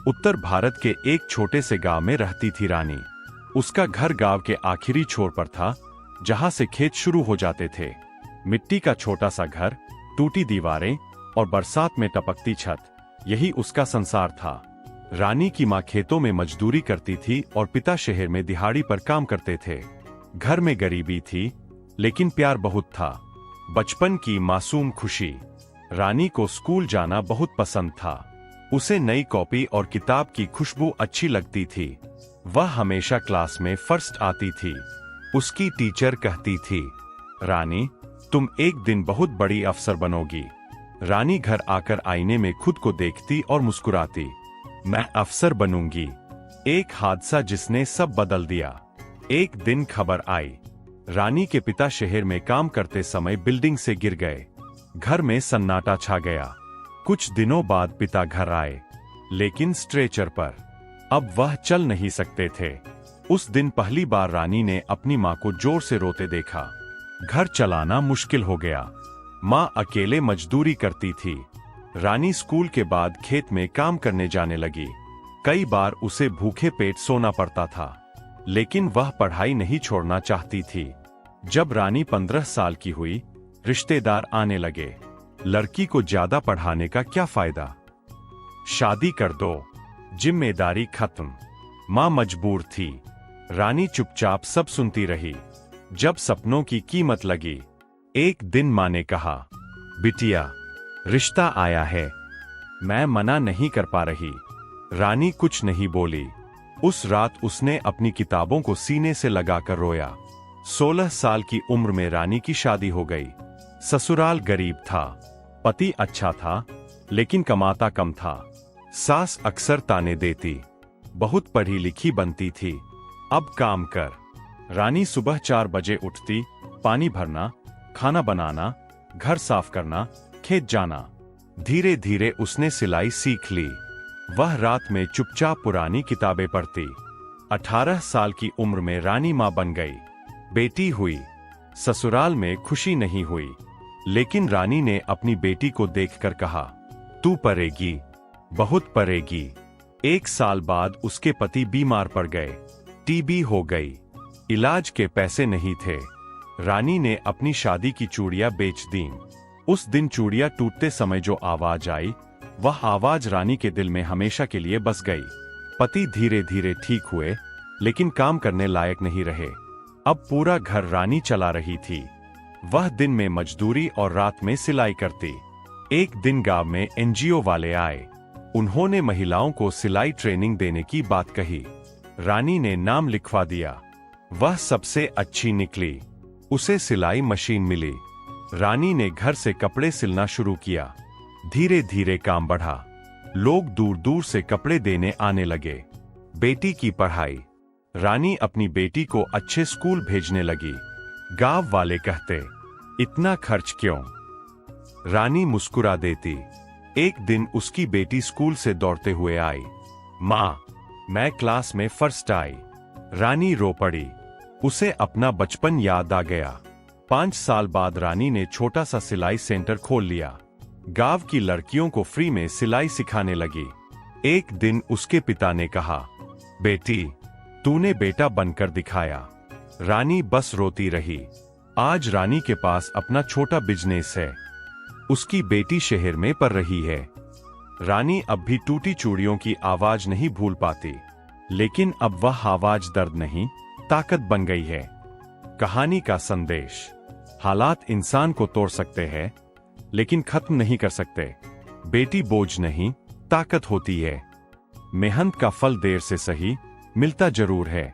उत्तर भारत के एक छोटे से गांव में रहती थी रानी। उसका घर गांव के आखिरी छोर पर था, जहां से खेत शुरू हो जाते थे। मिट्टी का छोटा सा घर, टूटी दीवारें और बरसात में टपकती छत, यही उसका संसार था। रानी की मां खेतों में मजदूरी करती थी और पिता शहर में दिहाड़ी पर काम करते थे। घर में गरीबी थी, लेकिन प्यार बहुत था। बचपन की मासूम खुशी। रानी को स्कूल जाना बहुत पसंद था। उसे नई कॉपी और किताब की खुशबू अच्छी लगती थी। वह हमेशा क्लास में फर्स्ट आती थी। उसकी टीचर कहती थी, रानी, तुम एक दिन बहुत बड़ी अफसर बनोगी। रानी घर आकर आईने में खुद को देखती और मुस्कुराती, मैं अफसर बनूंगी। एक हादसा जिसने सब बदल दिया। एक दिन खबर आई, रानी के पिता शहर में काम करते समय बिल्डिंग से गिर गए। घर में सन्नाटा छा गया। कुछ दिनों बाद पिता घर आए, लेकिन स्ट्रेचर पर। अब वह चल नहीं सकते थे। उस दिन पहली बार रानी ने अपनी मां को जोर से रोते देखा। घर चलाना मुश्किल हो गया। मां अकेले मजदूरी करती थी। रानी स्कूल के बाद खेत में काम करने जाने लगी। कई बार उसे भूखे पेट सोना पड़ता था, लेकिन वह पढ़ाई नहीं छोड़ना चाहती थी। जब रानी 15 साल की हुई, रिश्तेदार आने लगे। लड़की को ज्यादा पढ़ाने का क्या फायदा, शादी कर दो, जिम्मेदारी खत्म। मां मजबूर थी। रानी चुपचाप सब सुनती रही। जब सपनों की कीमत लगी, एक दिन मां ने कहा, बिटिया, रिश्ता आया है। मैं मना नहीं कर पा रही। रानी कुछ नहीं बोली। उस रात उसने अपनी किताबों को सीने से लगाकर रोया। 16 साल की उम्र में रानी की शादी हो गई। ससुराल गरीब था। पति अच्छा था, लेकिन कमाता कम था। सास अक्सर ताने देती, बहुत पढ़ी लिखी बनती थी, अब काम कर। रानी सुबह 4 बजे उठती, पानी भरना, खाना बनाना, घर साफ करना, खेत जाना। धीरे धीरे उसने सिलाई सीख ली। वह रात में चुपचाप पुरानी किताबें पढ़ती। 18 साल की उम्र में रानी मां बन गई। बेटी हुई। ससुराल में खुशी नहीं हुई, लेकिन रानी ने अपनी बेटी को देखकर कहा, तू पढ़ेगी, बहुत पढ़ेगी। 1 साल बाद उसके पति बीमार पड़ गए। टीबी हो गई। इलाज के पैसे नहीं थे। रानी ने अपनी शादी की चूड़ियां बेच दीं। उस दिन चूड़ियां टूटते समय जो आवाज आई, वह आवाज रानी के दिल में हमेशा के लिए बस गई। पति धीरे धीरे ठीक हुए, लेकिन काम करने लायक नहीं रहे। अब पूरा घर रानी चला रही थी। वह दिन में मजदूरी और रात में सिलाई करती। एक दिन गांव में एनजीओ वाले आए। उन्होंने महिलाओं को सिलाई ट्रेनिंग देने की बात कही। रानी ने नाम लिखवा दिया। वह सबसे अच्छी निकली। उसे सिलाई मशीन मिली। रानी ने घर से कपड़े सिलना शुरू किया। धीरे धीरे काम बढ़ा। लोग दूर दूर से कपड़े देने आने लगे। बेटी की पढ़ाई। रानी अपनी बेटी को अच्छे स्कूल भेजने लगी। गांव वाले कहते, इतना खर्च क्यों? रानी मुस्कुरा देती। एक दिन उसकी बेटी स्कूल से दौड़ते हुए आई। मां, मैं क्लास में फर्स्ट आई। रानी रो पड़ी। उसे अपना बचपन याद आ गया। 5 साल बाद रानी ने छोटा सा सिलाई सेंटर खोल लिया। गांव की लड़कियों को फ्री में सिलाई सिखाने लगी। एक दिन उसके पिता ने कहा, बेटी, तूने बेटा बनकर दिखाया। रानी बस रोती रही। आज रानी के पास अपना छोटा बिजनेस है। उसकी बेटी शहर में पढ़ रही है। रानी अब भी टूटी चूड़ियों की आवाज नहीं भूल पाती, लेकिन अब वह आवाज दर्द नहीं, ताकत बन गई है। कहानी का संदेश। हालात इंसान को तोड़ सकते हैं, लेकिन खत्म नहीं कर सकते। बेटी बोझ नहीं, ताकत होती है। मेहनत का फल देर से सही, मिलता जरूर है।